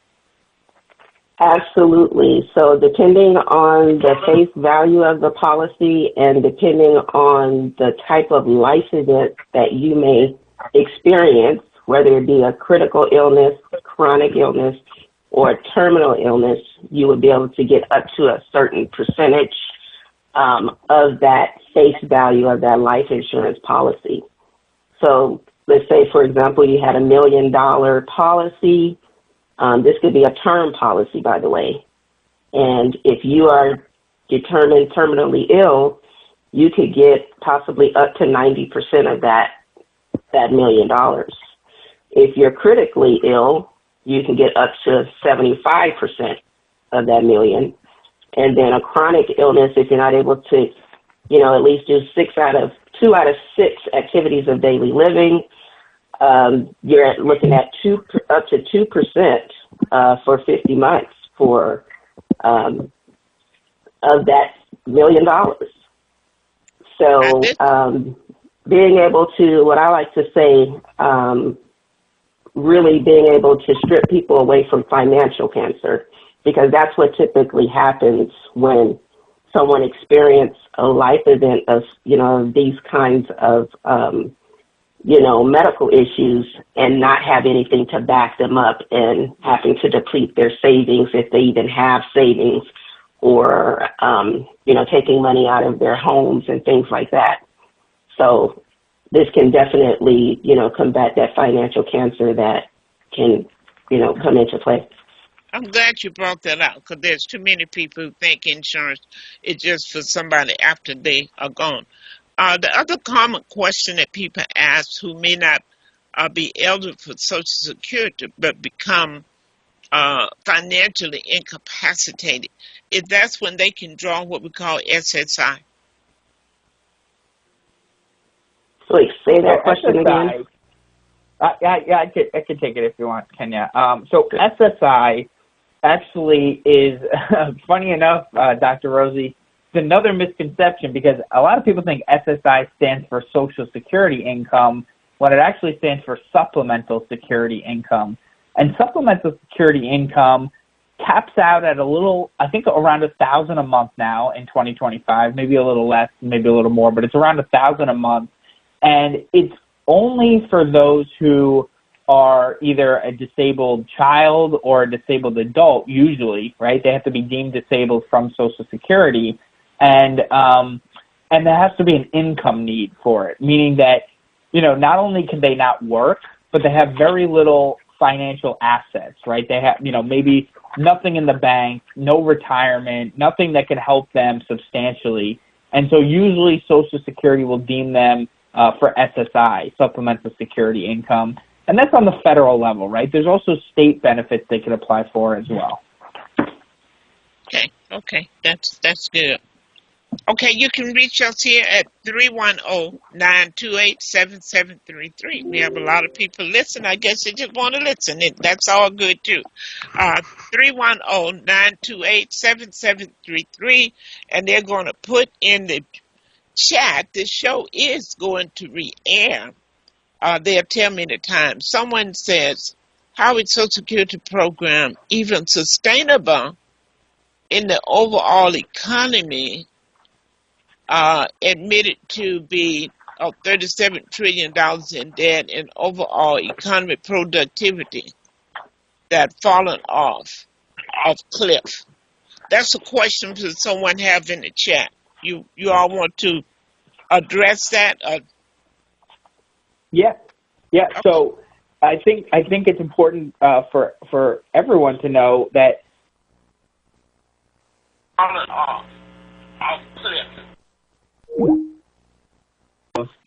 F: Absolutely. So depending on the face value of the policy and depending on the type of life event that you may experience, whether it be a critical illness, chronic illness, or a terminal illness, you would be able to get up to a certain percentage of that face value of that life insurance policy. So let's say, for example, you had $1 million policy. This could be a term policy, by the way. And if you are determined terminally ill, you could get possibly up to 90% of that $1 million. If you're critically ill, you can get up to 75% of that million. And then a chronic illness, if you're not able to, at least do 2 out of 6 activities of daily living, you're looking at up to 2% for 50 months for of that $1 million. So being able to, what I like to say, really being able to strip people away from financial cancer, because that's what typically happens when someone experiences a life event of, these kinds of, medical issues and not have anything to back them up and having to deplete their savings if they even have savings, or, taking money out of their homes and things like that. So this can definitely, combat that financial cancer that can, come into play.
C: I'm glad you brought that out, because there's too many people who think insurance is just for somebody after they are gone. The other common question that people ask who may not be eligible for Social Security but become financially incapacitated is that's when they can draw what we call SSI.
F: Wait, say that question again.
A: I could take it if you want, Kenya. So SSI actually is, funny enough, Dr. Rosie, it's another misconception, because a lot of people think SSI stands for Social Security income, when it actually stands for Supplemental Security Income. And Supplemental Security Income caps out at I think around $1,000 a month now in 2025, maybe a little less, maybe a little more, but it's around $1,000 a month. And it's only for those who are either a disabled child or a disabled adult, usually, right? They have to be deemed disabled from Social Security. And there has to be an income need for it, meaning that, not only can they not work, but they have very little financial assets, right? They have, maybe nothing in the bank, no retirement, nothing that can help them substantially. And so usually Social Security will deem them for SSI, Supplemental Security Income. And that's on the federal level, right? There's also state benefits they can apply for as well.
C: Okay, that's good. Okay, you can reach us here at 310-928-7733. We have a lot of people listen. I guess they just want to listen. That's all good, too. 310-928-7733, and they're going to put in the chat, the show is going to re-air. They'll tell me the time. Someone says, how is Social Security program even sustainable in the overall economy, admitted to be of $37 trillion in debt and overall economic productivity that fallen off of cliff? That's a question that someone have in the chat. You all want to address that?
A: Yeah. So I think it's important for everyone to know that
C: fallen off cliff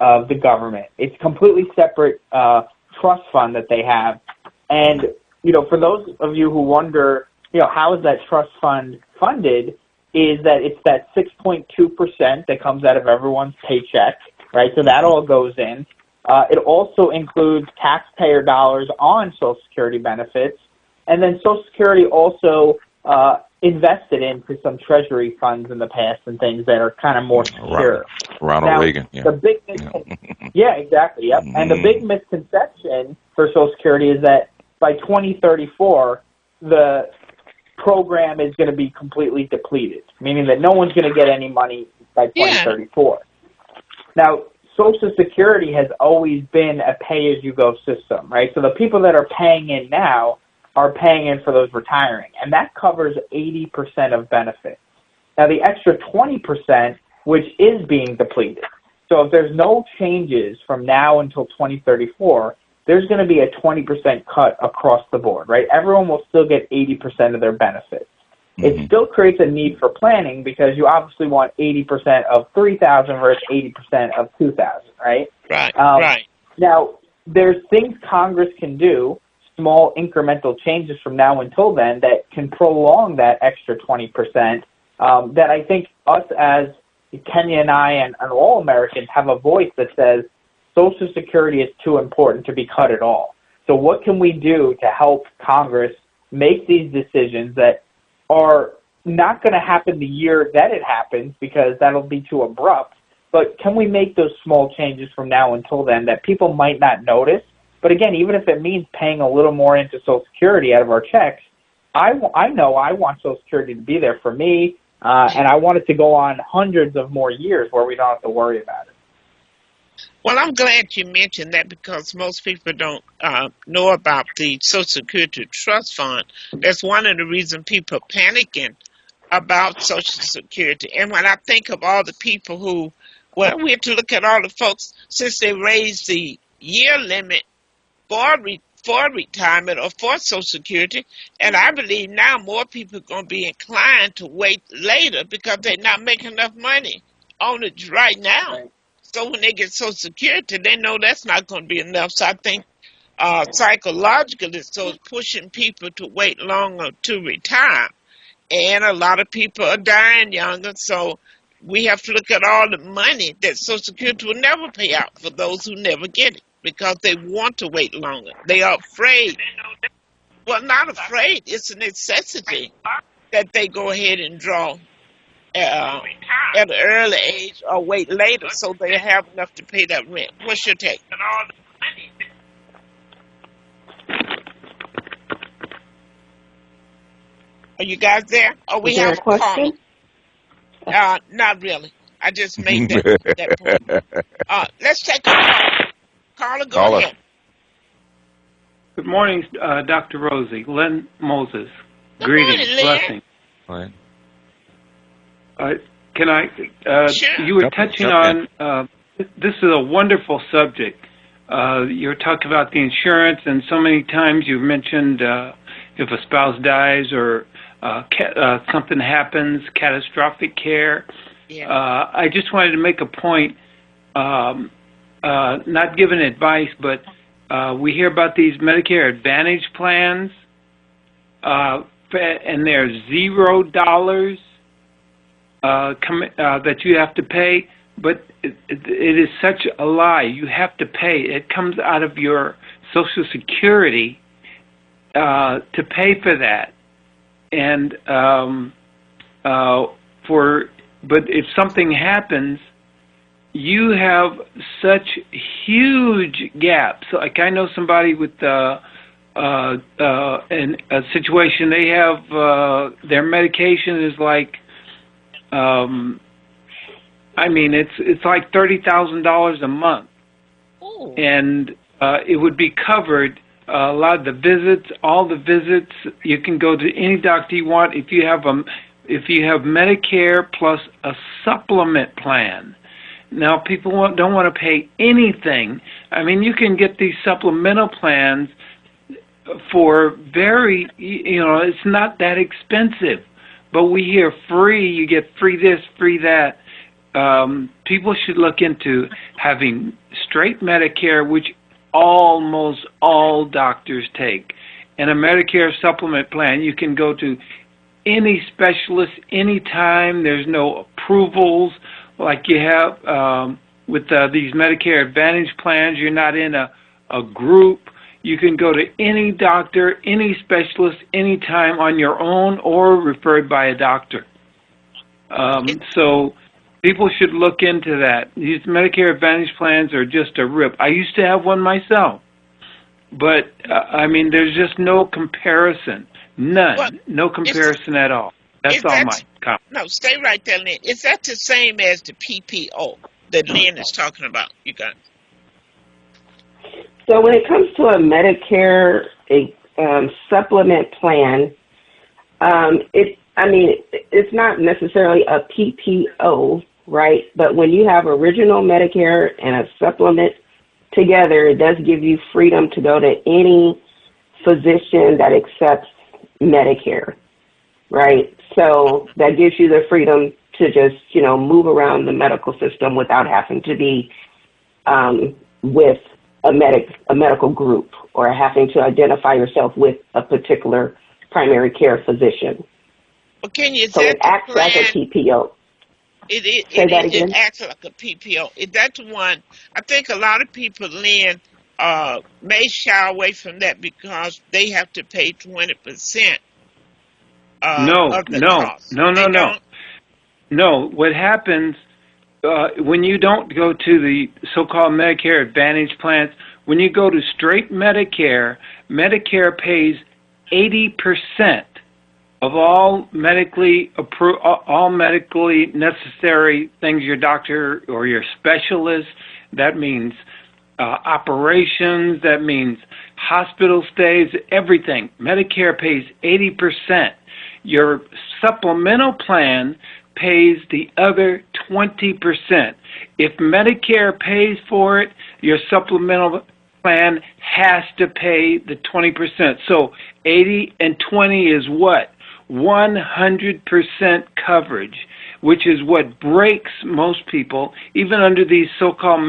A: of the government. It's completely separate trust fund that they have, and for those of you who wonder, how is that trust fund funded? Is that it's that 6.2% that comes out of everyone's paycheck, right? So that all goes in. It also includes taxpayer dollars on Social Security benefits, and then Social Security also invested into some Treasury funds in the past and things that are kind of more secure.
D: Ronald Reagan. Yeah.
A: The big yeah, exactly. Yep. And the big misconception for Social Security is that by 2034, the program is going to be completely depleted, meaning that no one's going to get any money by 2034. Yeah. Now, Social Security has always been a pay-as-you-go system, right? So the people that are paying in now are paying in for those retiring, and that covers 80% of benefits. Now, the extra 20%, which is being depleted. So if there's no changes from now until 2034, there's going to be a 20% cut across the board, right? Everyone will still get 80% of their benefits. Mm-hmm. It still creates a need for planning because you obviously want 80% of 3,000 versus 80% of 2,000, right?
C: Right.
A: Now, there's things Congress can do, small incremental changes from now until then that can prolong that extra 20%, that I think us as Kenya and I and all Americans have a voice that says Social Security is too important to be cut at all. So what can we do to help Congress make these decisions that are not going to happen the year that it happens because that'll be too abrupt, but can we make those small changes from now until then that people might not notice? But again, even if it means paying a little more into Social Security out of our checks, I know I want Social Security to be there for me, and I want it to go on hundreds of more years where we don't have to worry about it.
C: Well, I'm glad you mentioned that because most people don't know about the Social Security Trust Fund. That's one of the reasons people are panicking about Social Security. And when I think of all the people who, we have to look at all the folks, since they raised the year limit for retirement or for Social Security, and I believe now more people are going to be inclined to wait later because they're not making enough money on it right now. Right. So when they get Social Security, they know that's not going to be enough. So I think psychologically, so it's pushing people to wait longer to retire. And a lot of people are dying younger, so we have to look at all the money that Social Security will never pay out for those who never get it because they want to wait longer. They are afraid. Well, not afraid. It's a necessity that they go ahead and draw at an early age or wait later so they have enough to pay that rent. What's your take? Are you guys there? Oh, we have a question? Not really. I just made that point. Let's take a call. Caller, go ahead.
H: Good morning, Dr. Rosie. Len Moses. Greetings. Blessings.
D: Right.
H: Can I?
C: Sure.
H: You were touching on. This is a wonderful subject. You were talking about the insurance, and so many times you've mentioned if a spouse dies or something happens, catastrophic care.
C: Yeah.
H: I just wanted to make a point. Not giving advice, but we hear about these Medicare Advantage plans, and they're $0 that you have to pay, but it is such a lie. You have to pay. It comes out of your Social Security to pay for that, and but if something happens, you have such huge gaps. Like I know somebody with in a situation, they have their medication is like, I mean, it's like $30,000 a month, and it would be covered. A lot of the visits, all the visits, you can go to any doctor you want if you have Medicare plus a supplement plan. Now, people don't want to pay anything. I mean, you can get these supplemental plans for very, it's not that expensive. But we hear free, you get free this, free that. People should look into having straight Medicare, which almost all doctors take, and a Medicare supplement plan. You can go to any specialist anytime. There's no approvals like you have with these Medicare Advantage plans. You're not in a group. You can go to any doctor, any specialist, anytime on your own or referred by a doctor. So people should look into that. These Medicare Advantage plans are just a rip. I used to have one myself, but I mean, there's just no comparison. None. Well, no comparison at all. That's all my comment.
C: No, stay right there, Lynn. Is that the same as the PPO that Lynn is talking about? You got it.
F: So when it comes to a Medicare supplement plan, it's not necessarily a PPO, right? But when you have original Medicare and a supplement together, it does give you freedom to go to any physician that accepts Medicare, right? So that gives you the freedom to just, move around the medical system without having to be with a medical group or having to identify yourself with a particular primary care physician.
C: Well,
F: so it acts like a PPO.
C: It acts like a PPO. Is that the one? I think a lot of people, Lynn, may shy away from that because they have to pay 20%.
H: No. What happens when you don't go to the so-called Medicare Advantage plans? When you go to straight Medicare, Medicare pays 80% of all medically necessary things your doctor or your specialist. That means operations. That means hospital stays. Everything. Medicare pays 80%. Your supplemental plan pays the other 20%. If Medicare pays for it, your supplemental plan has to pay the 20%. So 80 and 20 is what? 100% coverage, which is what breaks most people, even under these so-called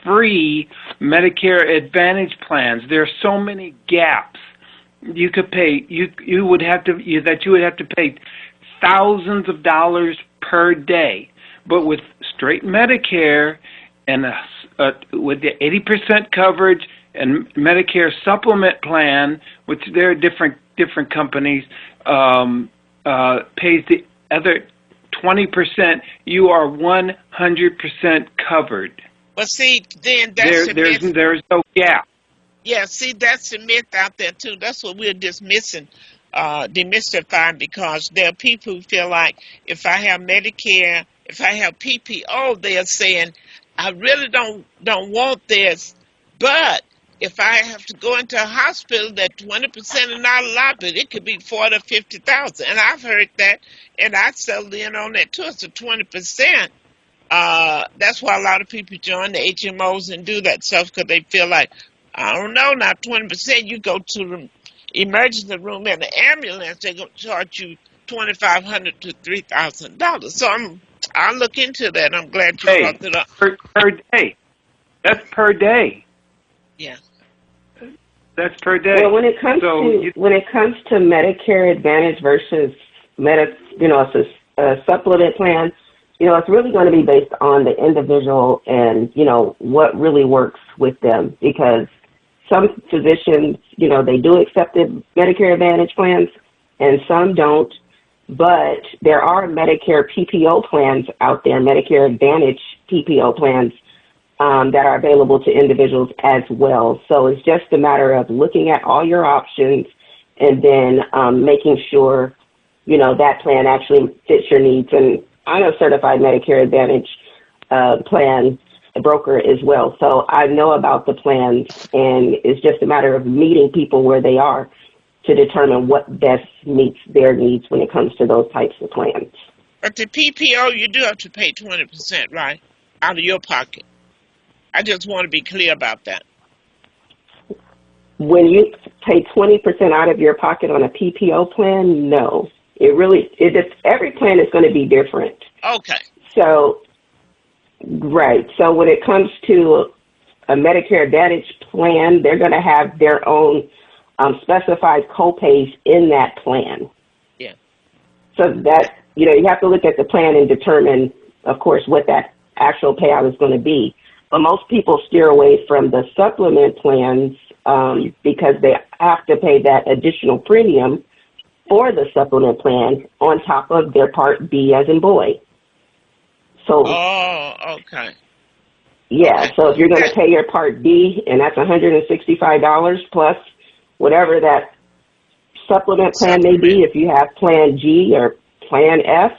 H: free Medicare Advantage plans. There are so many gaps. You could pay. You would have to pay thousands of dollars per day. But with straight Medicare and with the 80% coverage and Medicare supplement plan, which there are different companies, pays the other 20%. You are 100% covered.
C: Well, see, then
H: there's no gap.
C: Yeah, see, that's the myth out there, too. That's what we're demystifying, because there are people who feel like if I have Medicare, if I have PPO, they're saying, I really don't want this, but if I have to go into a hospital, that 20% is not a lot, but it could be 40 or 50,000. And I've heard that, and I settled in on that, too. It's a 20%. That's why a lot of people join the HMOs and do that stuff, because they feel like, I don't know, not 20%. You go to the emergency room in the ambulance, they're going to charge you $2,500 to $3,000. So I'll look into that. I'm glad you brought it up.
H: Per day. That's per day.
C: Yeah.
H: That's per day.
F: Well, when it comes to Medicare Advantage versus a supplement plan, it's really going to be based on the individual and, what really works with them, because some physicians, they do accept the Medicare Advantage plans and some don't, but there are Medicare PPO plans out there, Medicare Advantage PPO plans that are available to individuals as well. So it's just a matter of looking at all your options and then making sure, you know, that plan actually fits your needs. And I'm a certified Medicare Advantage plan broker as well. So I know about the plans, and it's just a matter of meeting people where they are to determine what best meets their needs when it comes to those types of plans.
C: But the PPO, you do have to pay 20%, right, out of your pocket. I just want to be clear about that.
F: When you pay 20% out of your pocket on a PPO plan, no. Every plan is going to be different.
C: Okay.
F: So, right. So when it comes to a Medicare Advantage plan, they're going to have their own specified copays in that plan.
C: Yeah.
F: So that, you know, you have to look at the plan and determine, of course, what that actual payout is going to be. But most people steer away from the supplement plans because they have to pay that additional premium for the supplement plan on top of their Part B as in boy. So,
C: okay.
F: Yeah,
C: Okay.
F: so if you're going to pay your Part B, and that's $165 plus whatever that supplement plan may be, if you have Plan G or Plan F,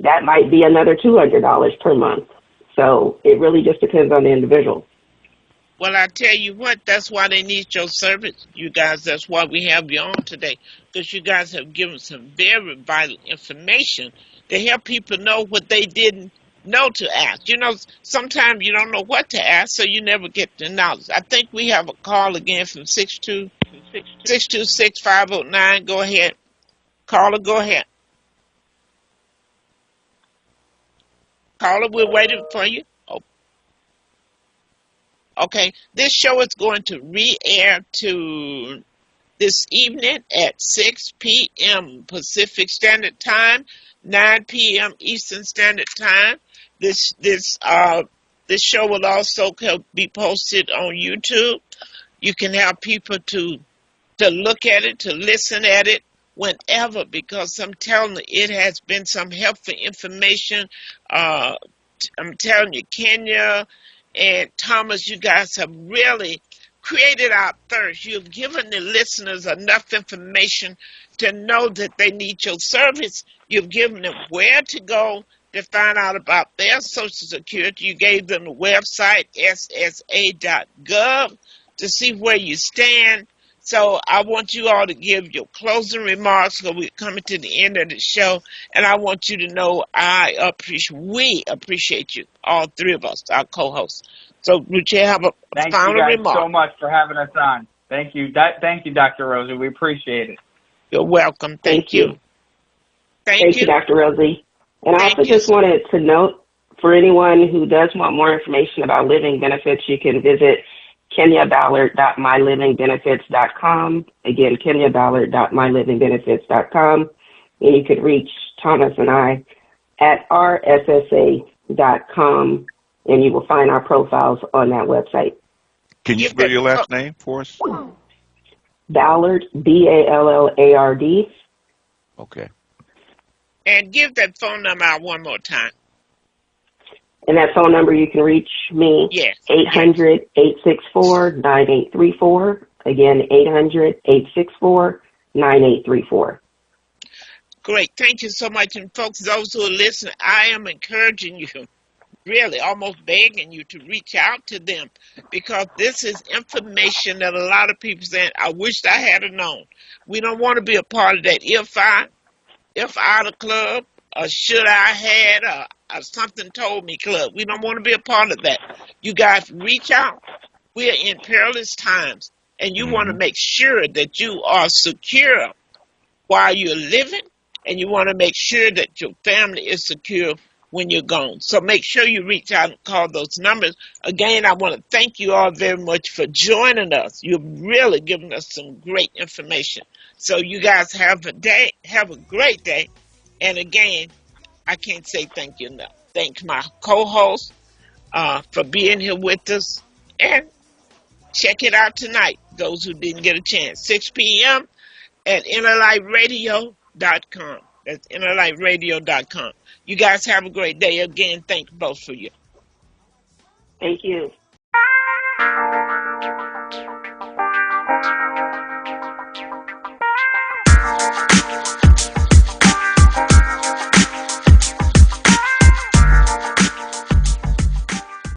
F: that might be another $200 per month. So it really just depends on the individual.
C: Well, I tell you what, that's why they need your service, you guys. That's why we have you on today, because you guys have given some very vital information to help people know what they didn't know to ask. You know, sometimes you don't know what to ask, so you never get the knowledge. I think we have a call again from 626-509. Go ahead. Caller, go ahead. Caller, we're waiting for you. Oh. Okay, this show is going to re-air to this evening at 6 p.m. Pacific Standard Time, 9 p.m. Eastern Standard Time. This show will also be posted on YouTube. You can have people to look at it, to listen at it whenever, because I'm telling you, it has been some helpful information. I'm telling you, Kenya and Thomas, you guys have really created our thirst. You've given the listeners enough information to know that they need your service. You've given them where to go to find out about their Social Security. You gave them the website, ssa.gov, to see where you stand. So I want you all to give your closing remarks, because we're coming to the end of the show, and I want you to know we appreciate you, all three of us, our co-hosts. So would you have a final remark?
A: Thank you guys so much for having us on. Thank you. Thank you, Dr. Rosie. We appreciate it.
C: You're welcome. Thank you.
F: Thank you, Dr. Rosie. And I also just wanted to note, for anyone who does want more information about living benefits, you can visit kenyaballard.mylivingbenefits.com. Again, kenyaballard.mylivingbenefits.com. And you could reach Thomas and I at rssa.com, and you will find our profiles on that website.
D: Can you spell your last name for us?
F: Ballard, Ballard.
D: Okay.
C: And give that phone number out one more time.
F: And that phone number, you can reach me,
C: yes.
F: 800-864-9834. Again, 800-864-9834.
C: Great. Thank you so much. And folks, those who are listening, I am encouraging you, really almost begging you to reach out to them, because this is information that a lot of people saying, I wished I had known. We don't want to be a part of that if I the club, or should I had, or something told me club. We don't want to be a part of that. You guys reach out. We are in perilous times, and you want to make sure that you are secure while you're living, and you want to make sure that your family is secure when you're gone. So make sure you reach out and call those numbers. Again, I want to thank you all very much for joining us. You've really given us some great information. So you guys have a great day. And again, I can't say thank you enough. Thank my co-host for being here with us. And check it out tonight, those who didn't get a chance. 6 p.m. at innerlightradio.com. That's innerlightradio.com. You guys have a great day. Again, thank both for you.
F: Thank you.